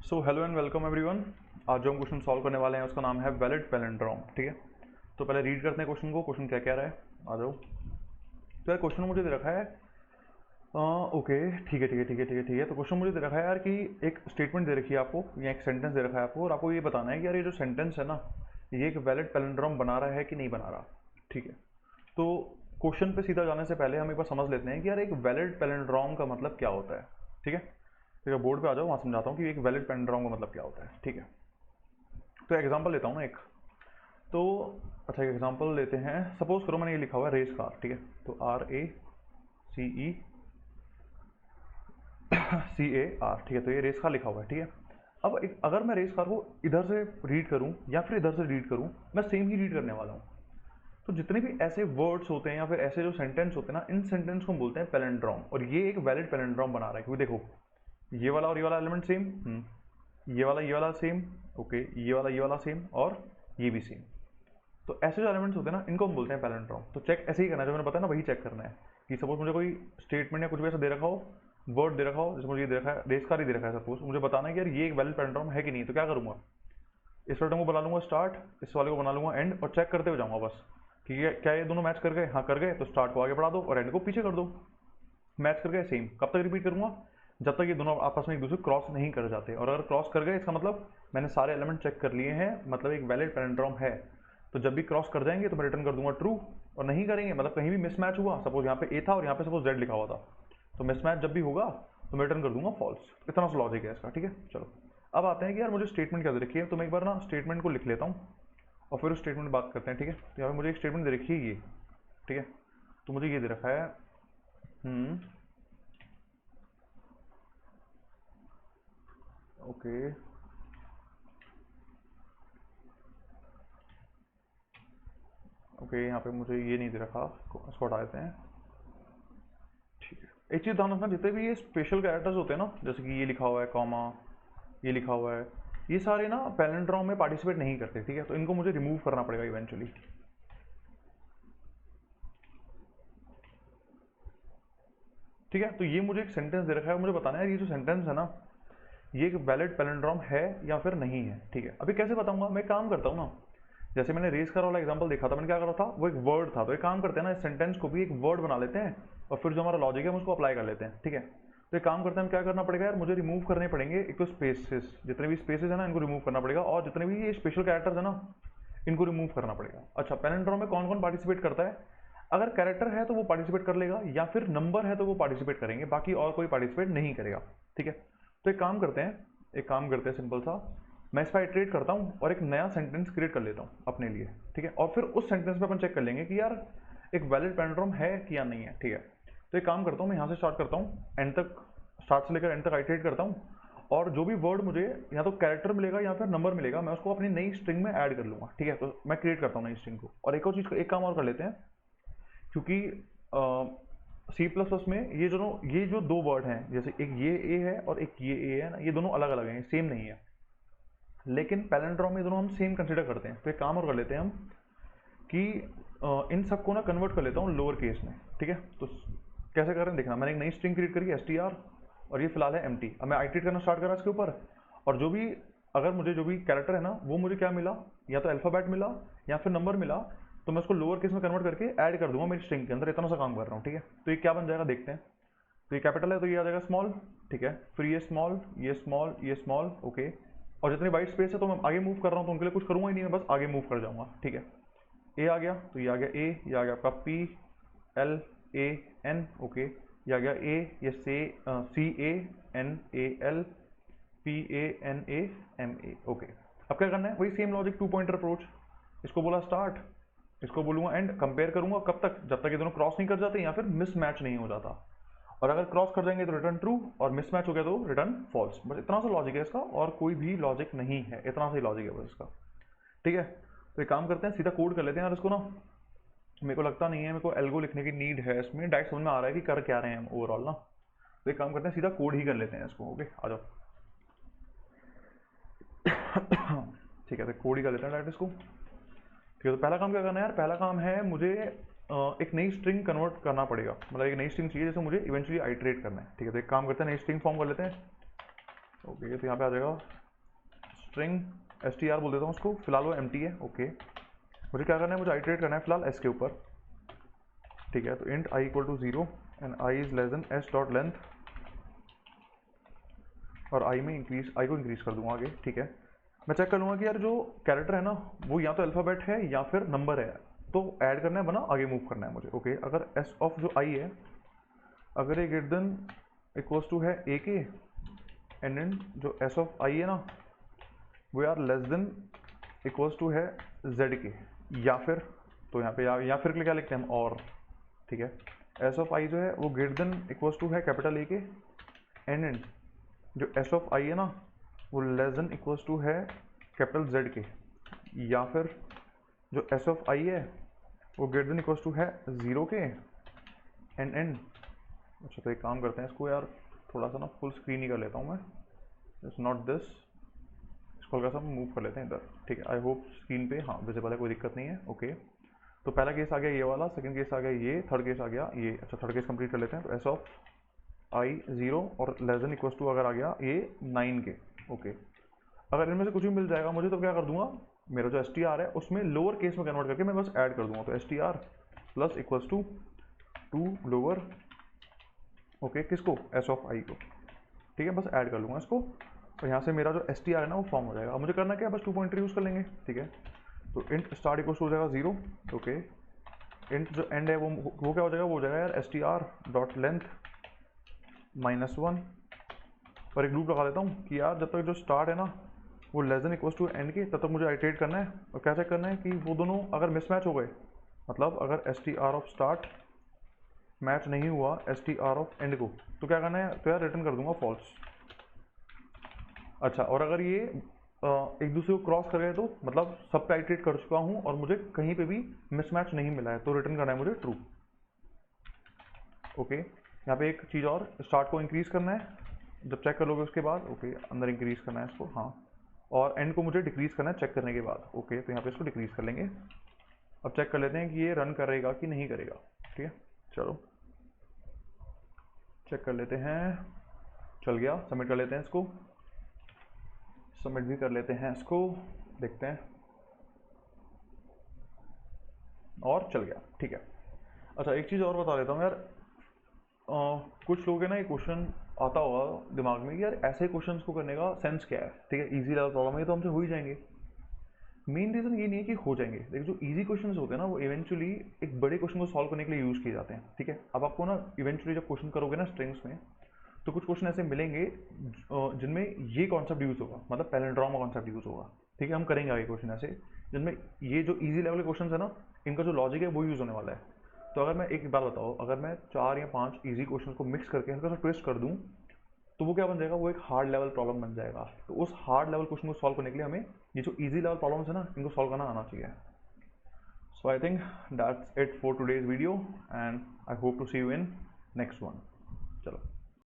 So hello and welcome everyone. आज जो हम क्वेश्चन सॉल्व करने वाले हैं उसका नाम है वैलिड पैलिंड्रोम। ठीक है, तो पहले रीड करते हैं क्वेश्चन को। क्वेश्चन क्या कह रहा है, आ जाओ। तो यार क्वेश्चन मुझे दे रखा है ओके, ठीक है। तो क्वेश्चन मुझे दे रखा है यार कि एक स्टेटमेंट दे रखी है आपको, या एक सेंटेंस दे रखा है आपको, और आपको ये बताना है कि यार ये जो सेंटेंस है ना, ये एक वैलिड पैलिंड्रोम बना रहा है कि नहीं बना रहा। ठीक है, तो क्वेश्चन पे सीधा जाने से पहले हम एक बार समझ लेते हैं कि यार एक वैलिड पैलिंड्रोम का मतलब क्या होता है। ठीक है, तो बोर्ड पे आ जाओ, वहाँ समझाता हूँ कि एक वैलिड पैलिंड्रोम का मतलब क्या होता है। ठीक है, तो एग्जांपल लेता हूँ ना एक। तो अच्छा, एक एग्जांपल लेते हैं। सपोज करो मैंने ये लिखा हुआ है रेस कार। ठीक है, तो RACECAR। ठीक है, तो ये रेस कार लिखा हुआ है। ठीक है, अब अगर मैं रेस कार को इधर से रीड करूँ या फिर इधर से रीड करूँ, मैं सेम ही रीड करने वाला हूँ। तो जितने भी ऐसे वर्ड्स होते हैं या फिर ऐसे जो सेंटेंस होते हैं ना, इन सेंटेंस को हम बोलते हैं पैलिंड्रोम। और ये एक वैलिड पैलिंड्रोम बना रहा है, क्योंकि देखो ये वाला और ये वाला एलिमेंट सेम, ये वाला सेम, ओके, ये वाला सेम, और ये भी सेम। तो ऐसे जो एलिमेंट्स होते हैं ना, इनको हम बोलते हैं पैलिंड्रोम। तो चेक ऐसे ही करना है, जो मैंने बताया ना वही चेक करना है। कि सपोज मुझे कोई स्टेटमेंट या कुछ भी ऐसा दे रखा हो, वर्ड दे रखा हो, जैसे मुझे ये दे रखा है रेस कार ही दे रखा है, सपोज मुझे बताना है कि यार ये एक वैलिड पैलिंड्रोम है कि नहीं। तो क्या करूंगा, इस वाले को बना लूंगा स्टार्ट, इस वाले को बना लूंगा एंड, और चेक करते हुए जाऊंगा बस कि क्या ये दोनों मैच कर गए। हाँ कर गए, तो स्टार्ट को आगे बढ़ा दो और एंड को पीछे कर दो। मैच कर गए, सेम। कब तक रिपीट करूंगा, जब तक ये दोनों आपस में एक दूसरे क्रॉस नहीं कर जाते। और अगर क्रॉस कर गए, इसका मतलब मैंने सारे एलिमेंट चेक कर लिए हैं, मतलब एक वैलिड पैलिंड्रोम है। तो जब भी क्रॉस कर जाएंगे तो मैं रिटर्न कर दूंगा ट्रू। और नहीं करेंगे, मतलब कहीं भी मिसमैच हुआ, सपोज यहाँ पे ए था और यहाँ पे सपोज जेड लिखा हुआ था, तो मिसमैच जब भी होगा तो मैं रिटर्न कर दूंगा फॉल्स। इतना सा लॉजिक है इसका। ठीक है, चलो अब आते हैं कि यार मुझे स्टेटमेंट क्या दे रखी है। तो मैं एक बार ना स्टेटमेंट को लिख लेता हूँ और फिर उस स्टेटमेंट बात करते हैं। ठीक है, तो यहाँ पे मुझे एक स्टेटमेंट दे रखी है ये। ठीक है, तो मुझे ये दे रखा है ओके ओके, यहाँ पे मुझे ये नहीं दे रखा, इसको हटा देते हैं। ठीक है, एक चीज़ ध्यान रखना, जितने भी ये स्पेशल कैरेक्टर्स होते हैं ना, जैसे कि ये लिखा हुआ है कॉमा, ये लिखा हुआ है, ये सारे ना पैलिंड्रोम में पार्टिसिपेट नहीं करते। ठीक है, तो इनको मुझे रिमूव करना पड़ेगा इवेंचुअली। ठीक है, तो ये मुझे एक सेंटेंस दे रखा है, मुझे बताना है ये जो सेंटेंस है ना, ये एक वैलिड पैलिंड्रोम है या फिर नहीं है। ठीक है, अभी कैसे बताऊंगा, मैं काम करता हूँ ना, जैसे मैंने रेस कार वाला एग्जांपल देखा था, मैंने क्या करा था, वो एक वर्ड था। तो एक काम करते हैं ना, इस सेंटेंस को भी एक वर्ड बना लेते हैं और फिर जो हमारा लॉजिक है हम उसको अप्लाई कर लेते हैं। ठीक है, तो एक काम करते हैं, हम क्या करना पड़ेगा यार, मुझे रिमूव करने पड़ेंगे एक तो स्पेसेस, जितने भी स्पेसेस है ना इनको रिमूव करना पड़ेगा, और जितने भी ये स्पेशल कैरेक्टर्स है ना इनको रिमूव करना पड़ेगा। अच्छा, पैलिंड्रोम में कौन कौन पार्टिसिपेट करता है, अगर कैरेक्टर है तो वो पार्टिसिपेट कर लेगा, या फिर नंबर है तो वो पार्टिसिपेट करेंगे, बाकी और कोई पार्टिसिपेट नहीं करेगा। ठीक है, तो एक काम करते हैं सिंपल सा, मैं इसका इटरेट करता हूँ और एक नया सेंटेंस क्रिएट कर लेता हूँ अपने लिए। ठीक है, और फिर उस सेंटेंस में अपन चेक कर लेंगे कि यार एक वैलिड पैलिंड्रोम है कि या नहीं है। ठीक है, तो एक काम करता हूँ, मैं यहाँ से स्टार्ट करता हूँ एंड तक, स्टार्ट से लेकर एंड तक आइटरेट करता हूँ, और जो भी वर्ड मुझे या तो कैरेक्टर मिलेगा या फिर नंबर मिलेगा, मैं उसको अपनी नई स्ट्रिंग में ऐड कर लूंगा। ठीक है, तो मैं क्रिएट करता हूँ नई स्ट्रिंग को। और एक और चीज़, एक काम और कर लेते हैं, क्योंकि सी प्लस प्लस में ये जो दो वर्ड हैं, जैसे एक ये ए है और एक ये ए है ना, ये दोनों अलग अलग हैं, सेम नहीं है। लेकिन पैलिंड्रोम में दोनों हम सेम कंसिडर करते हैं। तो एक काम और कर लेते हैं हम कि इन सबको ना कन्वर्ट कर लेता हूँ लोअर केस में। ठीक है, तो कैसे कर रहे हैं देखना, मैंने एक नई स्ट्रिंग क्रिएट करी STR, और ये फिलहाल है एम्प्टी। अब मैं आइटरेट करना स्टार्ट करा इसके ऊपर, और जो भी अगर मुझे जो भी कैरेक्टर है ना वो मुझे क्या मिला, या तो अल्फ़ाबेट मिला या फिर नंबर मिला, तो मैं उसको लोअर केस में कन्वर्ट करके ऐड कर दूंगा मेरी स्ट्रिंग के अंदर। इतना सा काम कर रहा हूँ। ठीक है, तो ये क्या बन जाएगा देखते हैं। तो ये कैपिटल है तो ये आ जाएगा स्मॉल। ठीक है, फिर ये स्मॉल, ये स्मॉल, ये स्मॉल, ओके। और जितनी वाइट स्पेस है तो मैं आगे मूव कर रहा हूँ, तो उनके लिए कुछ करूँगा ही नहीं, मैं बस आगे मूव कर जाऊँगा। ठीक है, ए आ गया, तो ये आ गया ए, ये आ गया आपका PLAN, ओके। ये आ गया ए, ये CANALPANAMA, ओके। अब क्या करना है, वही same logic, two pointer approach. इसको बोला स्टार्ट, इसको बोलूंगा एंड, कंपेयर करूंगा कब तक, जब तक ये दोनों क्रॉस नहीं कर जाते या फिर मिसमैच नहीं हो जाता। और अगर क्रॉस कर जाएंगे तो रिटर्न ट्रू, और मिसमैच हो गया तो रिटर्न फॉल्स। बस इतना सा लॉजिक है इसका, और कोई भी लॉजिक नहीं है, इतना सा ही लॉजिक है बस इसका। ठीक है, तो एक काम करते हैं, सीधा कोड कर लेते हैं यार इसको ना। मेरे को लगता नहीं है मेरे को एल्गो लिखने की नीड है इसमें, डायरेक्ट समझ में आ रहा है कि कर क्या रहे हैं हम ओवरऑल ना। तो एक काम करते हैं, सीधा कोड ही कर लेते हैं इसको। ओके, आ जाओ। ठीक है, तो कोड ही कर लेते हैं डायरेक्ट इसको। ठीक है, तो पहला काम क्या करना है यार, पहला काम है मुझे एक नई स्ट्रिंग कन्वर्ट करना पड़ेगा, मतलब एक नई स्ट्रिंग चाहिए जैसे मुझे इवेंचुअली आइटरेट करना है। ठीक है, तो एक काम करते हैं, नई स्ट्रिंग फॉर्म कर लेते हैं। ओके तो यहाँ पे आ जाएगा स्ट्रिंग str बोल देता हूँ उसको, फिलहाल वो empty है। ओके मुझे क्या करना है, मुझे आइटरेट करना है फिलहाल s के ऊपर, ठीक है। तो int i equal to 0 and i is less than s dot length, और i में i को इंक्रीज कर दूंगा आगे, ठीक है। मैं चेक कर लूँगा कि यार जो कैरेक्टर है ना वो या तो अल्फ़ाबेट है या फिर नंबर है, तो ऐड करना है बना आगे मूव करना है मुझे। ओके अगर s ऑफ जो i है, अगर ये ग्रेटर देन इक्वल्स टू है a के, एंड देन जो s ऑफ i है ना वो यार लेस देन इक्वल्स टू है z के, या फिर तो यहाँ पे या फिर के लिए क्या लिखते हैं हम, और, ठीक है। s ऑफ i जो है वो ग्रेटर देन इक्वल्स टू है कैपिटल A के, एंड देन जो s ऑफ i है ना वो लेस देन इक्वल्स टू है कैपिटल Z के, या फिर जो s ऑफ i है वो ग्रेटर देन इक्वल्स टू है 0 के, एंड एंड। अच्छा तो एक काम करते हैं, इसको यार थोड़ा सा ना फुल स्क्रीन ही कर लेता हूँ मैं, इट्स नॉट दिस, इसको हल्का सा मूव कर लेते हैं इधर, ठीक है। आई होप स्क्रीन पे हाँ विजिबल है, कोई दिक्कत नहीं है। ओके तो पहला केस आ गया ये वाला, सेकंड केस आ गया ये, थर्ड केस आ गया ये। अच्छा थर्ड केस कंप्लीट कर लेते हैं। तो s ऑफ i 0 और लेस देन इक्वल्स टू अगर आ गया ये 9 के, ओके। अगर इनमें से कुछ भी मिल जाएगा मुझे तो क्या कर दूंगा, मेरा जो str है उसमें लोअर केस में कन्वर्ट करके मैं बस ऐड कर दूंगा। तो str plus equals to 2 lower, okay किसको, s ऑफ i को, ठीक है। बस ऐड कर लूँगा इसको, तो यहाँ से मेरा जो str है ना वो फॉर्म हो जाएगा। मुझे करना क्या है, बस 2 पॉइंटर यूज़ कर लेंगे, ठीक है। तो int स्टार्ट इक्वल्स टू हो जाएगा 0, ओके। int जो एंड है वो क्या हो जाएगा, वो हो जाएगा यार str डॉट लेंथ -1, और एक लूप लगा देता हूँ कि यार जब तक जो स्टार्ट है ना वो less than equals to end के, तब तक मुझे आइटरेट करना है। और क्या चेक करना है कि वो दोनों अगर मिसमैच हो गए, मतलब अगर str ऑफ स्टार्ट मैच नहीं हुआ str ऑफ एंड को, तो क्या करना है, तो यार रिटर्न कर दूंगा फॉल्स। अच्छा और अगर ये एक दूसरे को क्रॉस कर गए तो मतलब सब पे आइटरेट कर चुका हूँ और मुझे कहीं पे भी मिसमैच नहीं मिला है, तो रिटर्न करना है मुझे ट्रू। ओके यहाँ पे एक चीज़ और, स्टार्ट को इंक्रीज करना है जब चेक कर लोगे उसके बाद, ओके अंदर इंक्रीज करना है इसको, हाँ। और एंड को मुझे डिक्रीज करना है चेक करने के बाद, ओके। तो यहाँ पे इसको डिक्रीज कर लेंगे। अब चेक कर लेते हैं कि ये रन करेगा कि नहीं करेगा, ठीक है। चलो चेक कर लेते हैं, चल गया। सबमिट कर लेते हैं इसको, सबमिट भी कर लेते हैं इसको, देखते हैं, और चल गया, ठीक है। अच्छा एक चीज़ और बता देता हूँ यार, कुछ लोगों के ना ये क्वेश्चन आता होगा दिमाग में कि यार ऐसे क्वेश्चंस को करने का सेंस क्या है, ठीक है। इजी लेवल प्रॉब्लम है तो हमसे हो ही जाएंगे। मेन रीज़न ये नहीं है कि हो जाएंगे, लेकिन जो इजी क्वेश्चंस होते हैं ना वो इवेंचुअली एक बड़े क्वेश्चन को सॉल्व करने के लिए यूज़ किए जाते हैं, ठीक है। अब आपको ना इवेंचुअली जब क्वेश्चन करोगे ना स्ट्रिंग्स में, तो कुछ क्वेश्चन ऐसे मिलेंगे जिनमें ये कॉन्सेप्ट यूज़ होगा, मतलब पैलिंड्रोम का कॉन्सेप्ट यूज़ होगा, ठीक है। हम करेंगे आगे क्वेश्चन ऐसे जिनमें ये जो इजी लेवल के क्वेश्चन है ना, इनका जो लॉजिक है वो यूज़ होने वाला है। तो अगर मैं एक बात बताओ, अगर मैं 4 या 5 इजी क्वेश्चन को मिक्स करके हल्का सा ट्विस्ट कर दूँ, तो वो क्या बन जाएगा, वो एक हार्ड लेवल प्रॉब्लम बन जाएगा। तो उस हार्ड लेवल क्वेश्चन को सॉल्व करने के लिए हमें ये जो इजी लेवल प्रॉब्लम्स है ना, इनको सॉल्व करना आना चाहिए। So I think that's it for today's video, and I hope to see you in next one. चलो।